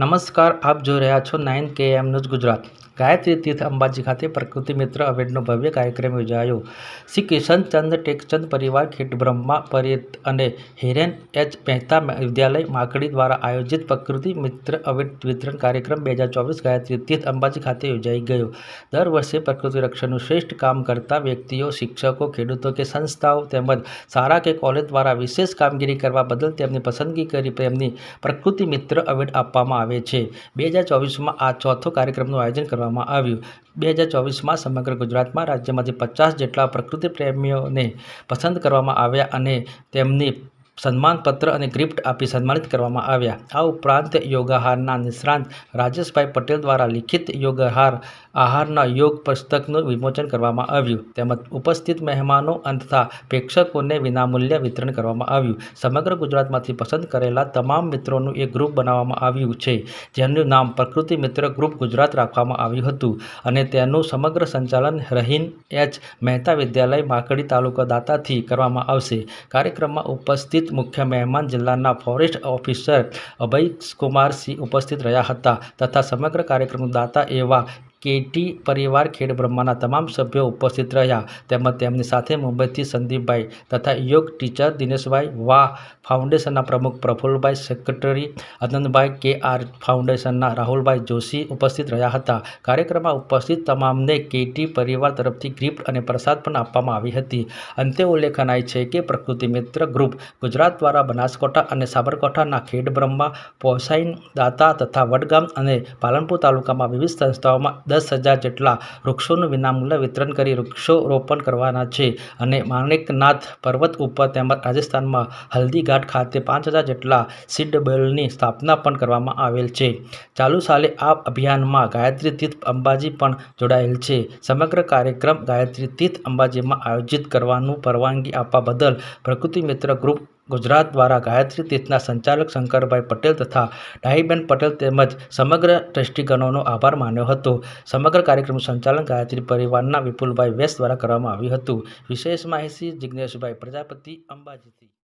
નમસ્કાર, આપ જોઈ રહ્યા છો 9KM ન્યૂઝ ગુજરાત। ગાયત્રી તીર્થ અંબાજી ખાતે પ્રકૃતિ મિત્ર અવોર્ડનો ભવ્ય કાર્યક્રમ યોજાયો। શ્રી કિશનચંદ ટેકચંદ પરિવાર ખેડબ્રહ્મા પરિત અને હિરેન એચ મહેતા વિદ્યાલય માકડી દ્વારા આયોજિત પ્રકૃતિ મિત્ર અવોર્ડ વિતરણ કાર્યક્રમ 2024 ગાયત્રી તીર્થ અંબાજી ખાતે યોજાઈ ગયો। દર વર્ષે પ્રકૃતિ રક્ષણનું શ્રેષ્ઠ કામ કરતા વ્યક્તિઓ, શિક્ષકો, ખેડૂતો કે સંસ્થાઓ તેમજ શાળા કે કોલેજ દ્વારા વિશેષ કામગીરી કરવા બદલ તેમની પસંદગી કરી તેમની પ્રકૃતિ મિત્ર અવોર્ડ આપવામાં આવે છે। 2024માં આ ચોથો કાર્યક્રમનું આયોજન કરવામાં આવ્યું। 2024માં સમગ્ર ગુજરાતમાં રાજ્યમાંથી 50 જેટલા પ્રકૃતિ પ્રેમીઓને પસંદ કરવામાં આવ્યા અને તેમની સન્માનપત્ર અને ગિફ્ટ આપી સન્માનિત કરવામાં આવ્યા। આ ઉપરાંત યોગાહારના નિષ્ણાત રાજેશભાઈ પટેલ દ્વારા લિખિત આહારના યોગ પુસ્તકનું વિમોચન કરવામાં આવ્યું તેમજ ઉપસ્થિત મહેમાનો તથા પ્રેક્ષકોને વિનામૂલ્યે વિતરણ કરવામાં આવ્યું। સમગ્ર ગુજરાતમાંથી પસંદ કરેલા તમામ મિત્રોનું એક ગ્રુપ બનાવવામાં આવ્યું છે, જેનું નામ પ્રકૃતિ મિત્ર ગ્રુપ ગુજરાત રાખવામાં આવ્યું હતું અને તેનું સમગ્ર સંચાલન રહીન એચ મહેતા વિદ્યાલય માકડી તાલુકા દાંતાથી કરવામાં આવશે। કાર્યક્રમમાં ઉપસ્થિત મુખ્ય મહેમાન જિલ્લાના ફોરેસ્ટ ઓફિસર અભયકુમારસિંહ ઉપસ્થિત રહ્યા હતા તથા સમગ્ર કાર્યક્રમનું દાતા એવા કેટી પરિવાર ખેડબ્રહ્માના તમામ સભ્યો ઉપસ્થિત રહ્યા તેમજ તેમની સાથે મુંબઈથી સંદીપભાઈ તથા યોગ ટીચર દિનેશભાઈ વાહ, ફાઉન્ડેશનના પ્રમુખ પ્રફુલ્લભાઈ, સેક્રેટરી આનંદભાઈ, KR ફાઉન્ડેશનના રાહુલભાઈ જોશી ઉપસ્થિત રહ્યા હતા। કાર્યક્રમમાં ઉપસ્થિત તમામને કેટી પરિવાર તરફથી ગિફ્ટ અને પ્રસાદ પણ આપવામાં આવી હતી। અંતે ઉલ્લેખનાય છે કે પ્રકૃતિ મિત્ર ગ્રુપ ગુજરાત દ્વારા બનાસકાંઠા અને સાબરકાંઠાના ખેડબ્રહ્મા, પોસાઈન, દાંતા તથા વડગામ અને પાલનપુર તાલુકામાં વિવિધ સંસ્થાઓમાં 10,000 જેટલા વૃક્ષોનું વિનામૂલ્યે વિતરણ કરી વૃક્ષો રોપણ કરવાના છે અને માણેકનાથ પર્વત ઉપર તેમજ રાજસ્થાનમાં હલ્દીઘાટ ખાતે 5,000 જેટલા સીડ બેલની સ્થાપના પણ કરવામાં આવેલ છે। ચાલુ સાલે આ અભિયાનમાં ગાયત્રી તીર્થ અંબાજી પણ જોડાયેલ છે। સમગ્ર કાર્યક્રમ ગાયત્રી તીર્થ અંબાજીમાં આયોજિત કરવાનું પરવાનગી આપવા બદલ પ્રકૃતિ મિત્ર ગ્રુપ ગુજરાત દ્વારા ગાયત્રી તીર્થના સંચાલક શંકરભાઈ પટેલ તથા ડાહીબેન પટેલ તેમજ સમગ્ર ટ્રસ્ટીગણોનો આભાર માન્યો હતો। સમગ્ર કાર્યક્રમનું સંચાલન ગાયત્રી પરિવારના વિપુલભાઈ વેસ દ્વારા કરવામાં આવ્યું હતું। વિશેષ માહિતી જિજ્ઞેશભાઈ પ્રજાપતિ, અંબાજીથી।